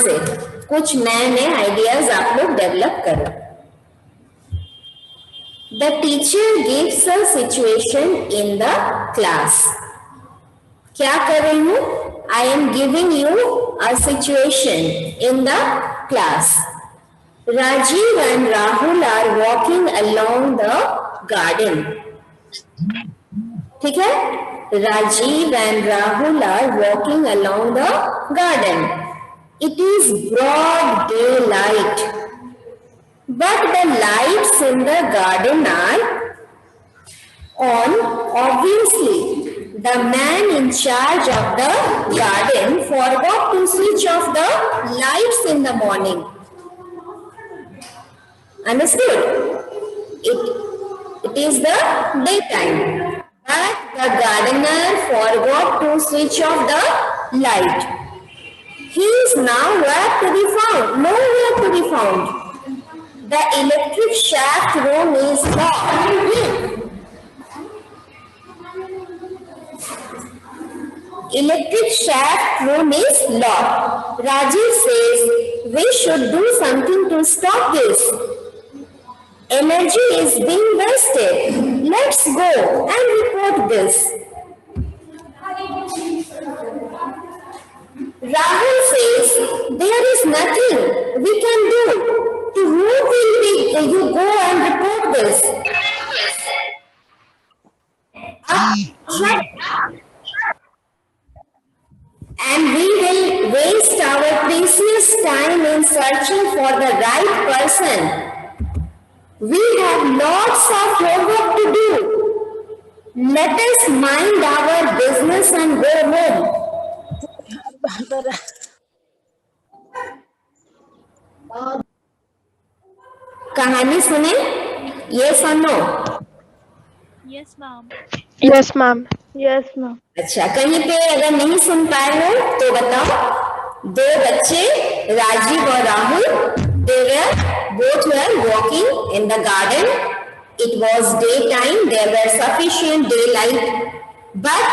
से कुछ नए नए आइडियाज आप लोग डेवलप करो। The teacher gives a situation in the class. क्या कर रही हूँ? I am giving you a situation in the class. Rajiv and Rahul are walking along the garden. ठीक है? Rajiv and Rahul are walking along the garden. It is broad daylight, but the lights in the garden are on. Obviously, the man in charge of the garden forgot to switch off the lights in the morning. Understood? It is the daytime, but the gardener forgot to switch off the light. He is nowhere to be found. Nowhere to be found. The electric shaft room is locked. Electric shaft room is locked. Rajiv says we should do something to stop this. Energy is being wasted. Let's go and report this. Rahul says there is nothing we can do. To whom will you go and report this? And we will waste our precious time in searching for the right person. We have lots of homework to do. Let us mind our business and go home. कहानी सुने? Yes or no? Yes, ma'am. Yes, ma'am. Yes, ma'am. अच्छा, कहीं पे अगर नहीं सुन पाए हो तो बताओ। दो बच्चे राजीव और Rahul, both were walking in the garden. It was daytime. There were sufficient daylight, but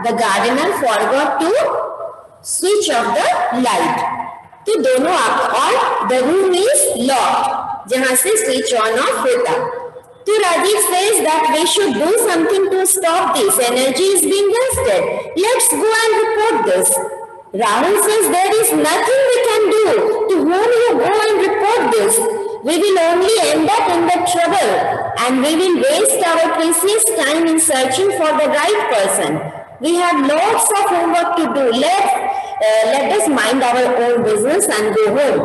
the gardener forgot to switch off the light. तो दोनों आप और the room is locked, जहाँ से switch on off होता। तो Rajiv says that we should do something to stop this. Energy is being wasted. Let's go and report this. Rahul says there is nothing we can do. To whom you go and report this? We will only end up in the trouble, and we will waste our precious time in searching for the right person. We have lots of homework to do. Let us mind our own business and go home.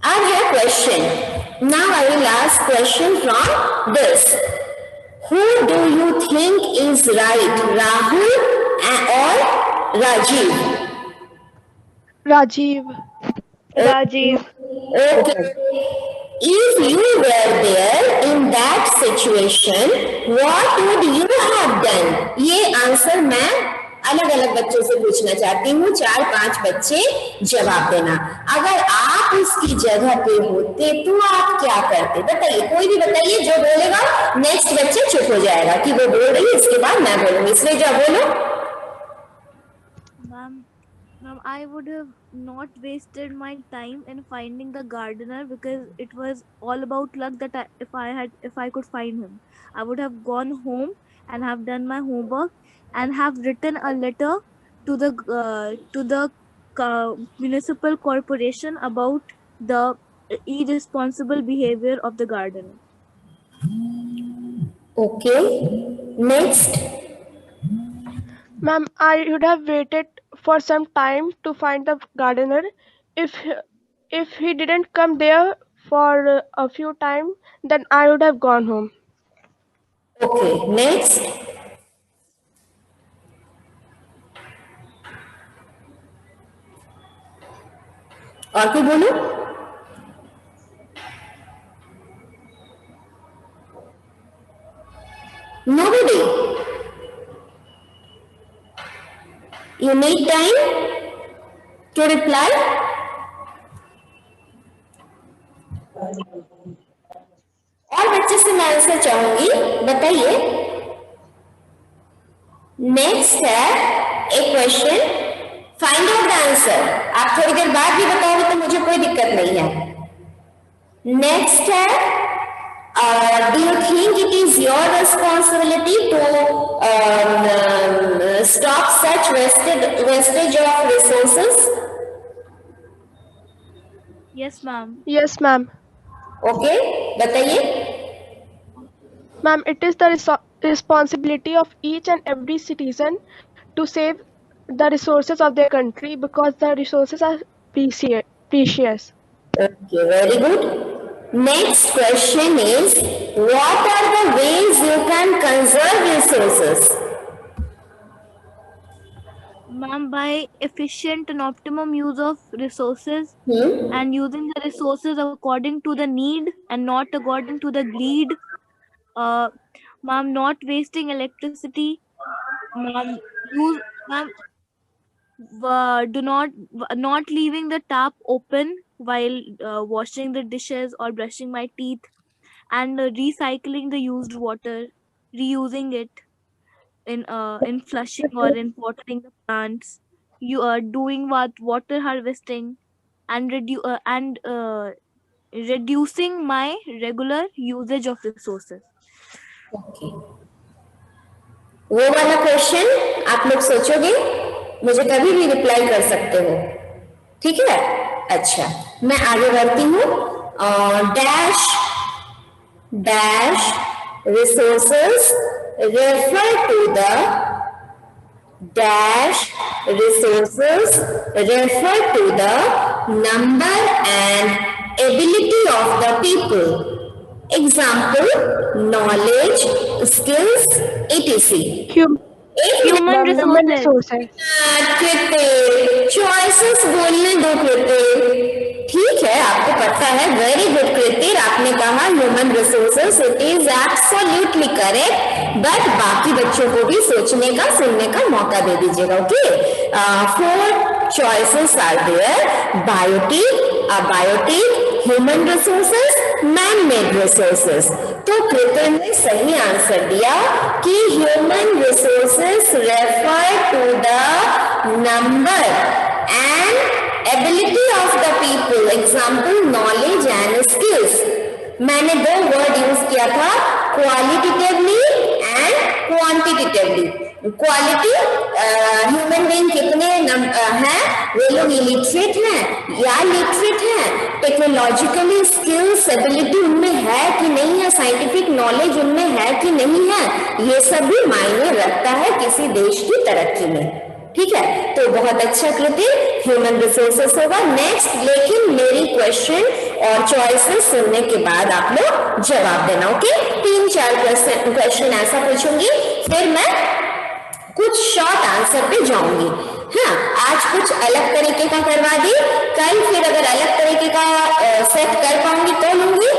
I have a question. Now I will ask question from this. Who do you think is right, Rahul or Rajiv? Rajiv. Rajiv. Okay. If you were there in that situation, what would you have done? ये answer मैं अलग अलग बच्चों से पूछना चाहती हूँ। 4-5 बच्चे जवाब देना। अगर आप उसकी जगह पे होते तो आप क्या करते? बताइए, कोई भी बताइए। जो बोलेगा नेक्स्ट बच्चे चुप हो जाएगा कि वो बोल रही है, इसके बाद मैं बोलूंगी। इसलिए जो बोलो। Ma'am, I would have not wasted my time in finding the gardener because it was all about luck that if I could find him. I would have gone home and have done my homework and have written a letter to the municipal corporation about the irresponsible behavior of the gardener. Okay. Next. Ma'am, I would have waited for some time to find the gardener. If he didn't come there for a few time, then I would have gone home. Okay. Next. और कोई बोलो। Nobody. You need time to reply. और बच्चे से मैं answer चाहूंगी, बताइए। Next है एक question find out the answer. आप थोड़ी देर बाद भी बताओगे तो मुझे कोई दिक्कत नहीं है। नेक्स्ट है, do you think it is your responsibility to stop such wastage of resources? Yes, ma'am. Yes, ma'am. Okay, बताइए। Ma'am, it is the responsibility of each and every citizen to save the resources of their country because the resources are precious. Okay, very good. Next question is, what are the ways you can conserve resources? Ma'am, by efficient and optimum use of resources and using the resources according to the need and not according to the greed. Ma'am, not wasting electricity. Ma'am, do not leaving the tap open while washing the dishes or brushing my teeth, and recycling the used water, reusing it in flushing or in watering the plants. You are doing water harvesting and reducing my regular usage of resources. Okay. वो वाला question आप लोग सोचोगे, मुझे कभी भी reply कर सकते हो, ठीक है? अच्छा, मैं आगे बढ़ती हूँ। Dash dash resources refer to the dash resources refer to the number and ability of the people. Example, knowledge, skills, etc. Human resources. Choices बोलने दो कृति, ठीक है, आपको पता है। वेरी गुड कृति, आपने कहा human resources, it is absolutely correct, but बाकी बच्चों को भी सोचने का, सुनने का मौका दे दीजिएगा। Okay, 4 choices are there: biotic, abiotic, human resources, man-made resources. तो कृति ने सही आंसर दिया कि human resources refer to the number and ability of the people. Example, knowledge and skills. मैंने 2 वर्ड यूज किया था, qualitatively and quantitatively. Quality, human being कितने हैं, वे लोग इलिटरेट हैं या लिटरेट हैं, टेक्नोलॉजिकली स्किल्स एबिलिटी उनमें है कि नहीं है, साइंटिफिक नॉलेज उनमें है कि नहीं है, ये सब भी मायने रखता है किसी देश की तरक्की में, ठीक है? तो बहुत अच्छा कृति, ह्यूमन रिसोर्सेस होगा नेक्स्ट। लेकिन मेरी क्वेश्चन और चॉइसेस सुनने के बाद आप लोग जवाब देना। ओके, 3-4 क्वेश्चन ऐसा पूछूंगी, फिर मैं कुछ शॉर्ट आंसर पे जाऊंगी। हाँ, आज कुछ अलग तरीके का करवा दी, कल फिर अगर अलग तरीके का सेट कर पाऊंगी तो लूंगी,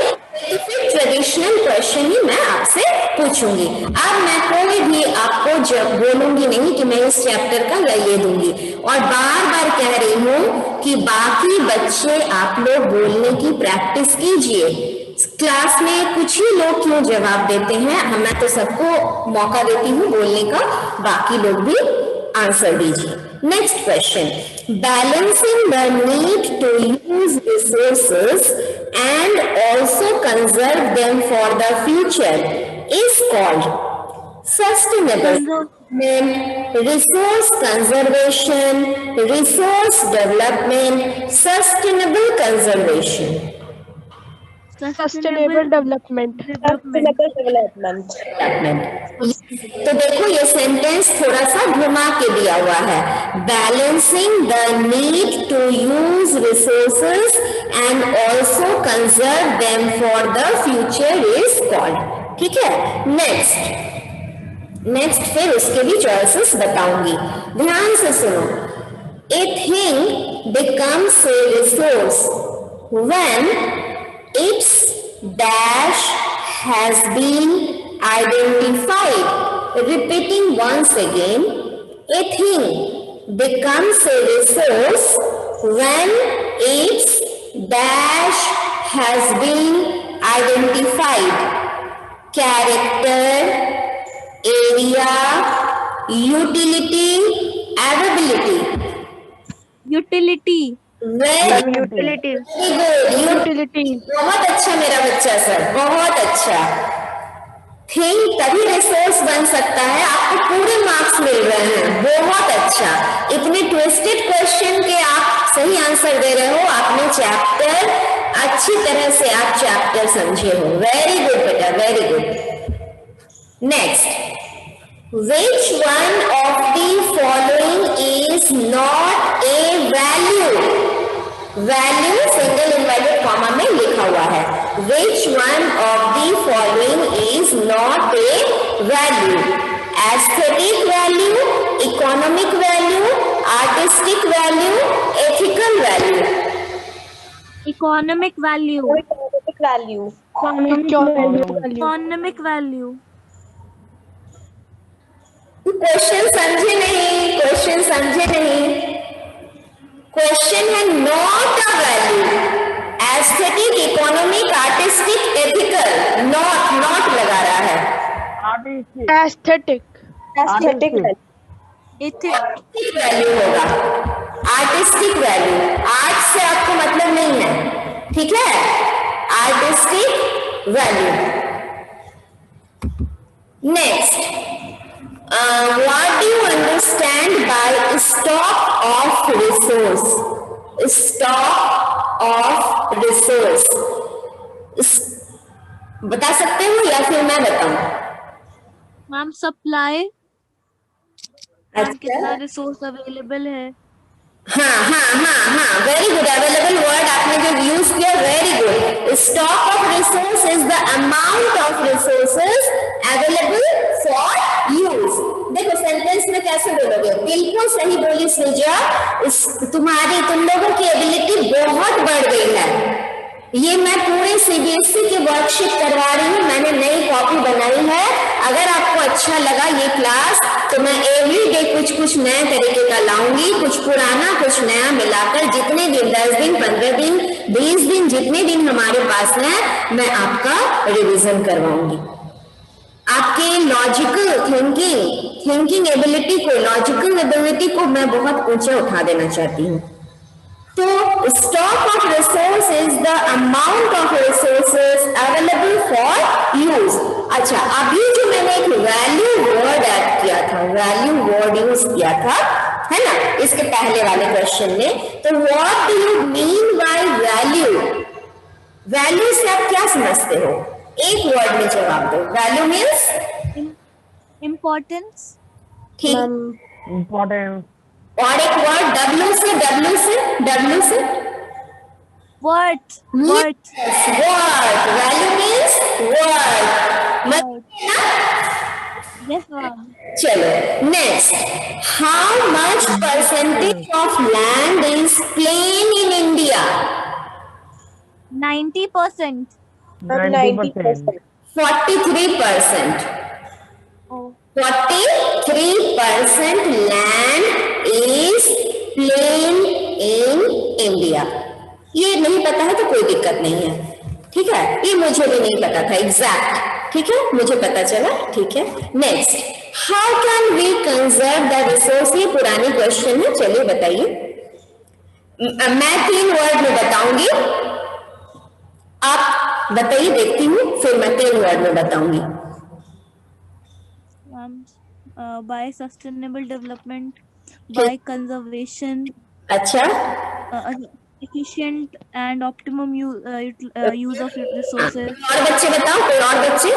तो फिर ट्रेडिशनल क्वेश्चन ही मैं आपसे पूछूंगी। अब मैं कोई भी आपको जब बोलूंगी नहीं कि मैं इस चैप्टर का या ये दूंगी, और बार बार कह रही हूं कि बाकी बच्चे आप लोग बोलने की प्रैक्टिस कीजिए। क्लास में कुछ ही लोग क्यों जवाब देते हैं, मैं तो सबको मौका देती हूँ बोलने का, बाकी लोग भी आंसर दीजिए। Next question, balancing the need to use resources and also conserve them for the future is called sustainable resource conservation, resource development, sustainable conservation. Sustainable development. तो देखो ये सेंटेंस थोड़ा सा घुमा के दिया हुआ है, balancing the need to use resources and also conserve them for the future is called, ठीक है? नेक्स्ट फिर उसके भी चॉइसेस बताऊंगी, ध्यान से सुनो। A thing becomes a resource when its dash has been identified. Repeating once again, a thing becomes a resource when its dash has been identified. Character, area, utility, availability. Utility. Very Utilities. Good, Utility. बहुत अच्छा मेरा बच्चा sir, बहुत अच्छा। Think तभी resource बन सकता है, आपको पूरे मार्क्स मिल रहे हैं, बहुत अच्छा। इतने ट्विस्टेड क्वेश्चन के आप सही आंसर दे रहे हो, आपने चैप्टर अच्छी तरह से आप चैप्टर समझे हो, वेरी गुड बेटा, very good. Next, which one of the following is not a value? Value single inverted comma में लिखा हुआ है। Which one of the following is not a value? Aesthetic value, economic value, artistic value, ethical value. Economic value. Economic value. Economic value. Question समझे नहीं, question समझे नहीं। Question है not a value, aesthetic, economic, artistic, ethical, not लगा रहा है। Aesthetic. Aesthetic value. Ethic. Value होगा, artistic value, art से आपको मतलब नहीं है, ठीक है, artistic value. Next, what do you understand by stock of resource? Stock of resource बता सकते हो या फिर मैं बताऊं? मैम सप्लाई, अच्छा, कितना रिसोर्स अवेलेबल है। हाँ, वेरी गुड, अवेलेबल वर्ड आपने जो यूज किया, very good. Stock of resource is the amount of resources available for use. देखो सेंटेंस में कैसे बोलोगे, बिल्कुल सही बोली सृजा, तुम लोगों की एबिलिटी बहुत बढ़ गई है। ये मैं पूरे सीबीएसई के वर्कशीट करवा रही हूँ, मैंने नई कॉपी बनाई है। अगर आपको अच्छा लगा ये क्लास तो मैं एवरी डे कुछ नए तरीके का लाऊंगी, कुछ पुराना कुछ नया मिलाकर, जितने दिन 10 दिन 15 दिन 20 दिन जितने दिन हमारे पास है, मैं आपका रिवीजन करवाऊंगी। आपके लॉजिकल थिंकिंग एबिलिटी को, लॉजिकल एबिलिटी को मैं बहुत ऊंचे उठा देना चाहती हूँ। तो stock of resource is the amount of resources available for use. अच्छा, अभी जो मैंने एक वैल्यू वर्ड ऐड किया था, वैल्यू वर्ड यूज किया था, है ना, इसके पहले वाले क्वेश्चन में, तो what do you mean by value? Value से आप क्या समझते हो? एक वर्ड में जवाब दो। Value means importance. ठीक, इम्पोर्टेंट। और एक वर्ड W से worth. Word, value means word. Yes ma'am. चलो next, how much percentage of land is plain in India? 90%. 90%. 43%। 43% land is plain in India. ये नहीं पता है तो कोई दिक्कत नहीं है, ठीक है, ये मुझे भी नहीं पता था एग्जैक्ट, ठीक है, मुझे पता चला, ठीक है। Next, how can we conserve the resource? ये पुरानी क्वेश्चन है, चलिए बताइए। मैं 3 वर्ड में बताऊंगी, आप बताइए, देखती हूँ, फिर मैं 3 वर्ड में बताऊंगी। By sustainable development, by conservation, अच्छा, efficient and optimum use of resources. और बच्चे बताओ, कोई और बच्चे?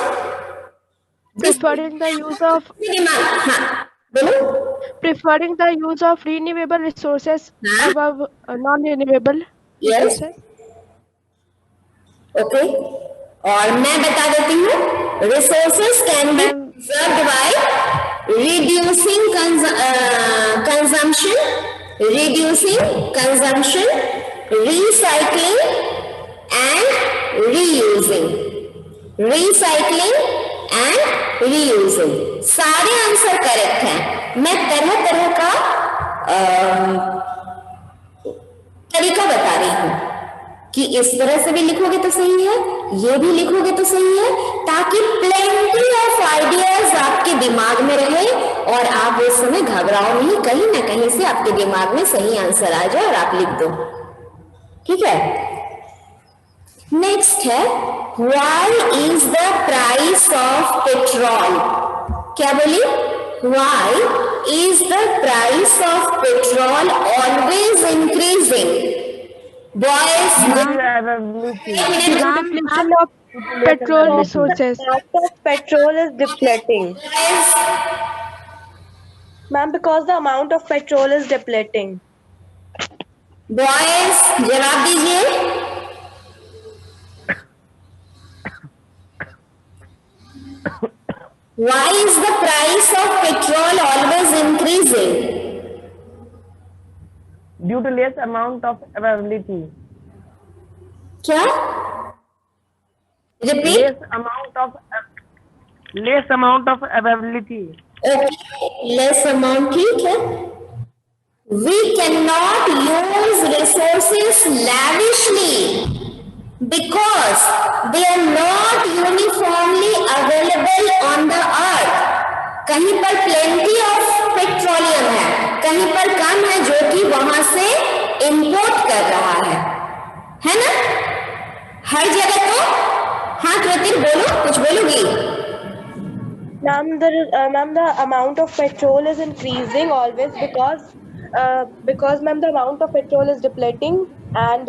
Preferring the use of हाँ, बोलो। preferring the use of renewable resources हाँ? above non-renewable Yes. resources. Okay, और मैं बता देती हूँ, resources can be conserved by reducing consumption, recycling and reusing, सारे आंसर करेक्ट हैं। मैं तरह तरह का तरीका बता रही हूँ कि इस तरह से भी लिखोगे तो सही है, ये भी लिखोगे तो सही है, ताकि प्लेंटी ऑफ ऑफ आइडियाज आपके दिमाग में रहे और आप उस समय घबराओ नहीं, कहीं ना कहीं से आपके दिमाग में सही आंसर आ जाए और आप लिख दो, ठीक है। नेक्स्ट है why is the price of petrol. क्या बोली? Why is the price of petrol always increasing? Boys, Depletion of petrol resources. Cost of petrol is depleting. Ma'am, because the amount of petrol is depleting. Boys जवाब दीजिए। Why is the price of petrol always increasing? Due to less amount of availability. क्या? Repeat. Less amount of availability. Okay, less amount, ठीक है। We cannot use resources lavishly because they are not uniformly available on the earth. कहीं पर plenty of petroleum है, कहीं पर कम है जो कि वहां से import कर रहा है ना? हर जगह तो हाँ कृतिक बोलो, कुछ बोलोगी? Ma'am, the amount of petrol is increasing always because ma'am the amount of petrol is depleting and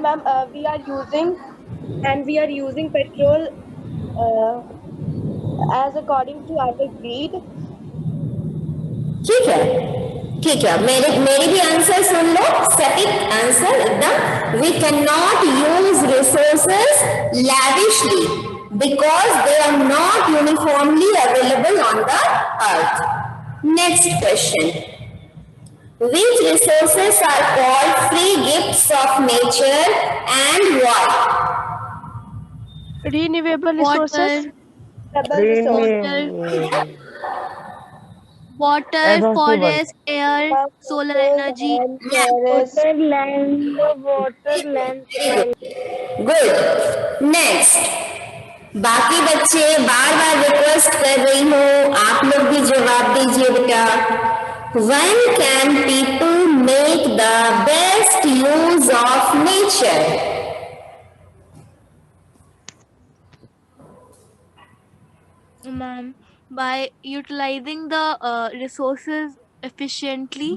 ma'am we are using petrol as according to our greed. ठीक है, मेरी भी आंसर सुन लो, सटीक आंसर एकदम। We can not use resources lavishly because they are not uniformly available on the earth. Next question, which resources are called free gifts of nature and what? Renewable resources. Water, forest, air, solar energy. Water, land. Good. Next, बाकी बच्चे बार बार request कर रही हूँ, आप लोग भी जवाब दीजिए बेटा। When can people make the best use of nature? Ma'am, by utilizing the resources efficiently.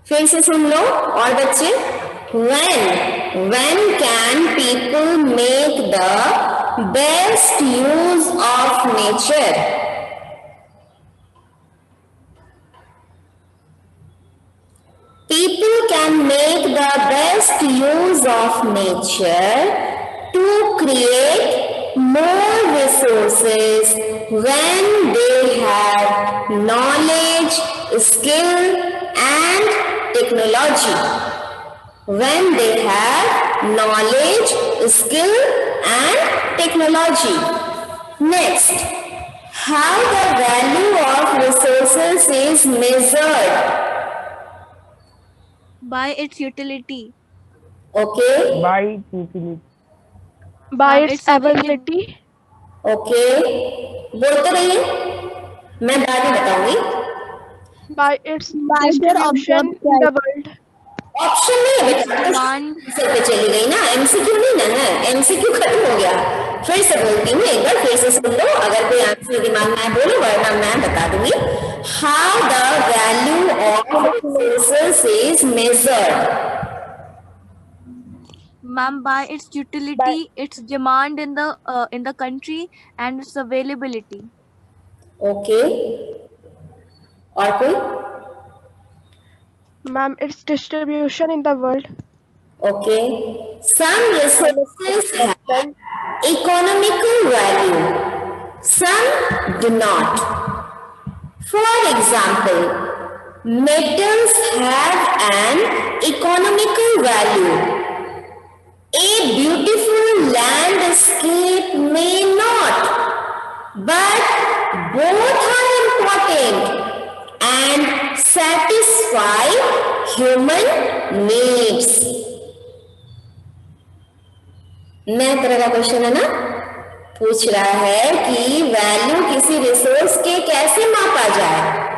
फिर से सुन लो और बच्चे, when can people make the best use of nature? People can make the best use of nature to create more resources when they have knowledge, skill and technology. When they have knowledge, skill and technology. Next, how the value of resources is measured? By its utility. Okay. By utility. By Ma'am, its it's something availability. Okay, बोलते रहिए, मैं बाद में बताऊंगी। By its distribution in the world. Option नहीं है बेटा, answer पे चली गई ना, एमसीक्यू नहीं ना है, एमसीक्यू खत्म हो गया। फिर से बोलती हूँ, एक बार फिर से सुन लो, अगर कोई आंसर दिमाग में आए बोलो, वरना मैं बता दूंगी। How the value of resources is measured? Ma'am, by its utility, its demand in the country and its availability. Okay, और कोई? Ma'am, its distribution in the world. Okay. Some resources have economical value, some do not. For example, metals have an economical value. A beautiful landscape may not, but both are important and satisfy human needs. नए तरह का question है ना, पूछ रहा है कि value किसी रिसोर्स के कैसे मापा जाए।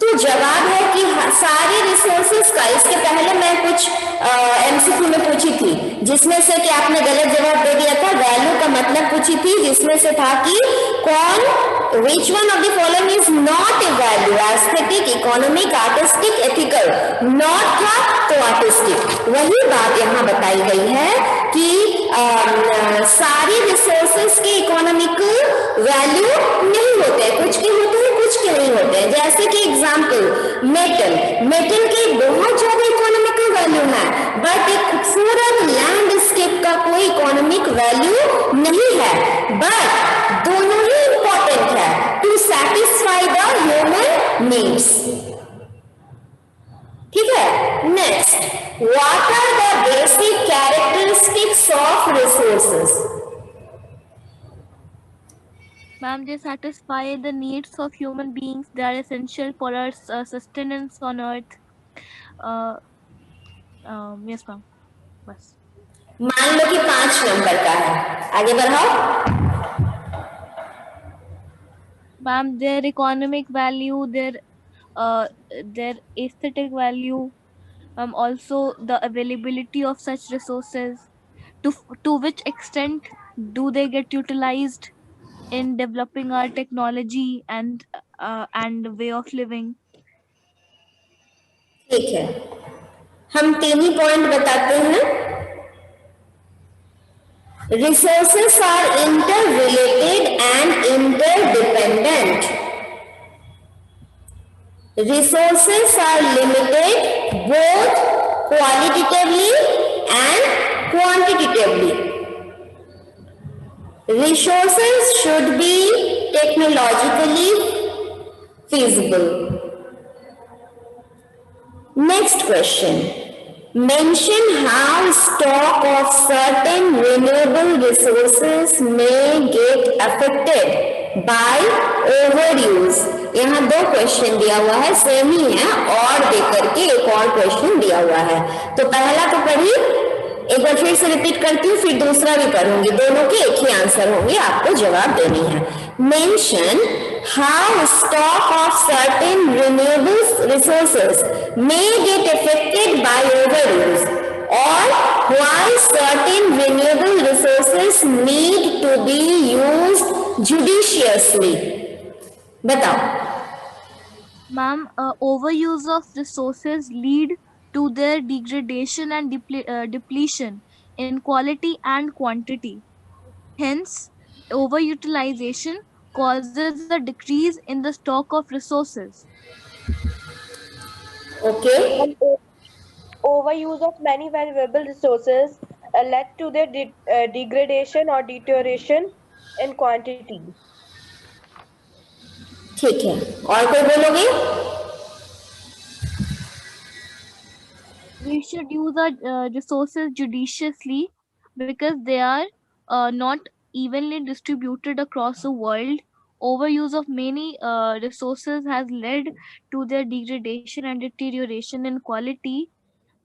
तो जवाब है कि सारे रिसोर्सेस का, इसके पहले मैं कुछ एमसीक्यू में पूछी थी जिसमें से कि आपने गलत जवाब दे दिया था। वैल्यू का मतलब पूछी थी जिसमें से था कि कौन, which one of the following is not a value, aesthetic, economic, artistic, ethical. Not था तो आर्टिस्टिक। वही बात यहाँ बताई गई है कि सारे रिसोर्सेस के इकोनॉमिक वैल्यू नहीं होते, कुछ के होते हैं कुछ के नहीं होते हैं। जैसे कि एग्जांपल मेटल, मेटल की बहुत ज्यादा इकोनॉमिकल वैल्यू है, बट एक खूबसूरत लैंडस्केप का कोई इकोनॉमिक वैल्यू नहीं है, बट दोनों ही इंपॉर्टेंट है to satisfy the human needs. ठीक है, next, what are the basic characteristics of resources? Ma'am, they satisfy the needs of human beings. They are essential for our sustenance on earth. Yes, ma'am. बस. मान लो कि 5 number का है, आगे बढ़ाओ। Ma'am, their economic value, their aesthetic value, also the availability of such resources. To which extent do they get utilized in developing our technology and way of living? ठीक है, हम 3 ही पॉइंट बताते हैं। Resources are interrelated and interdependent. Resources are limited both qualitatively and quantitatively. Resources should be technologically feasible. Next question. Mention how stock of certain renewable resources may get affected by overuse. यहाँ 2 question दिया हुआ है, same ही है, और देकर के एक और क्वेश्चन दिया हुआ है। तो पहला तो पढ़ी, एक बार फिर से रिपीट करती हूँ, फिर दूसरा भी करूंगी, दोनों के एक ही आंसर होंगे, आपको जवाब देनी है। Mention how stock of certain renewable resources may get affected by overuse, or why certain renewable resources need to be used judiciously. बताओ। Ma'am, overuse of resources lead to their degradation and depletion in quality and quantity. Hence, overutilization causes a decrease in the stock of resources. Okay. And overuse of many valuable resources led to their degradation or deterioration in quantity. ठीक है, और कोई बोलोगे? We should use our resources judiciously because they are not evenly distributed across the world. Overuse of many resources has led to their degradation and deterioration in quality,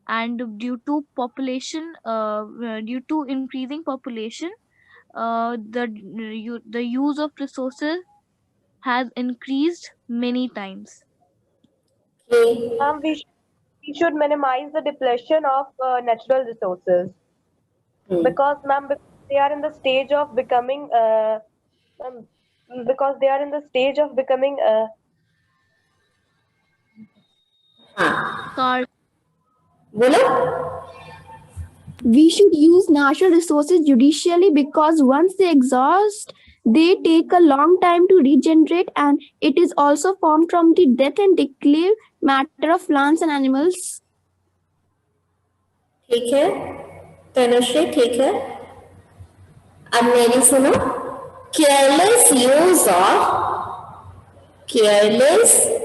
and due to increasing population, the use of resources has increased many times. Okay. We should minimize the depletion of natural resources because, ma'am, they are in the stage of becoming हाँ, बोलो। We should use natural resources judicially because once they exhaust, they take a long time to regenerate, and it is also formed from the death and decay matter of plants and animals. ठीक है तनुश्री, ठीक है। अब मेरी सुनो। Careless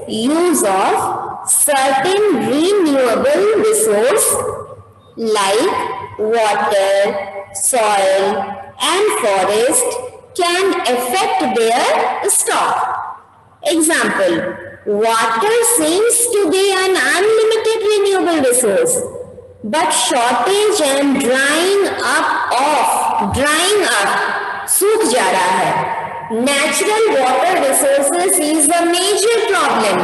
use of certain renewable resource like water, soil and forest can affect their stock. Example, water seems to be an unlimited renewable resource, but shortage and drying up सूख जा रहा है। Natural water resources is a major problem.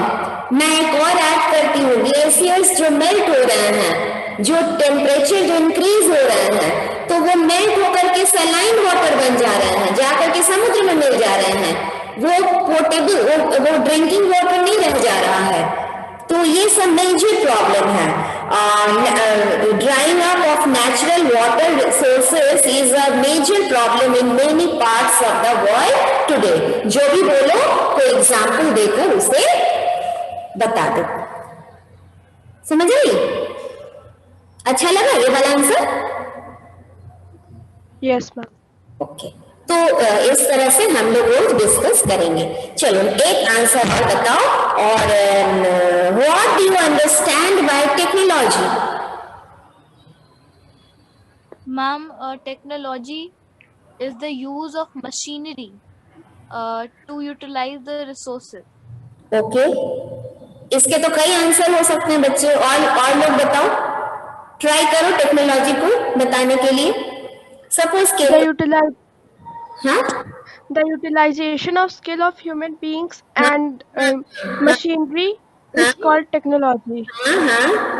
मैं एक और add करती हूँ, glaciers जो मेल्ट हो रहे हैं, जो टेम्परेचर जो इंक्रीज हो रहे हैं, तो वो मेल्ट होकर के सलाइन वाटर बन जा रहे हैं, जाकर के समुद्र में मिल जा रहे हैं। वो पोर्टेबल वो ड्रिंकिंग वाटर नहीं रह जा रहा है। तो ये सब मेजर प्रॉब्लम है। Drying up of natural water resources is a major problem in many parts of the world today. जो भी बोलो कोई एग्जाम्पल देकर उसे बता दो। समझ आई? अच्छा लगा ये वाला आंसर? Yes ma'am. ओके, तो इस तरह से हम लोग रोज डिस्कस करेंगे। चलो एक आंसर और बताओ। और what do you understand by technology? Ma'am, technology is the use of machinery to utilize the resources. Okay, इसके तो कई आंसर हो सकते हैं बच्चे। और लोग बताओ, ट्राई करो टेक्नोलॉजी को बताने के लिए। सपोज के The utilization of skill of human beings and machinery is called technology.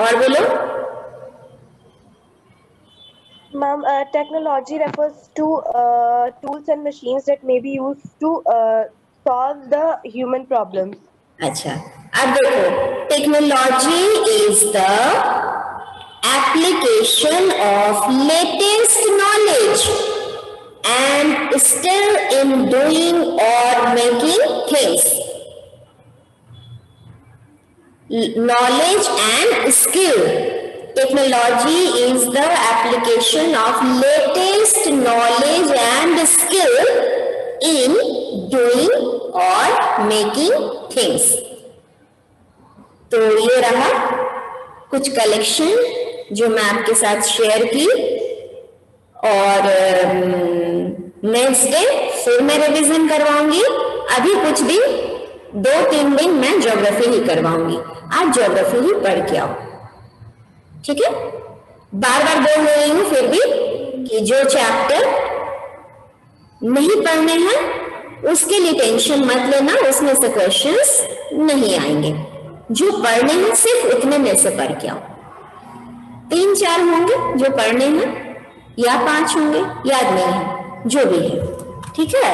और बोलो। Ma'am, technology refers to tools and machines that may be used to solve the human problems. अच्छा, अब देखो, technology is the application of latest knowledge and still in doing or making things. Knowledge and skill. Technology is the application of latest knowledge and skill in doing or making things. तो ये रहा कुछ collection जो मैं आपके साथ share की। और नेक्स्ट डे फिर मैं रिवीजन करवाऊंगी। अभी कुछ दिन 2-3 दिन मैं ज्योग्राफी ही करवाऊंगी। आज ज्योग्राफी ही पढ़ के आओ, ठीक है? बार बार बोल रही हूं फिर भी कि जो चैप्टर नहीं पढ़ने हैं उसके लिए टेंशन मत लेना, उसमें से क्वेश्चंस नहीं आएंगे। जो पढ़ने हैं सिर्फ उतने में से पढ़ के आओ। 3-4 होंगे जो पढ़ने हैं या 5 होंगे, याद नहीं है, जो भी है, ठीक है?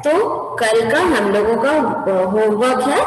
तो कल का हम लोगों का होमवर्क है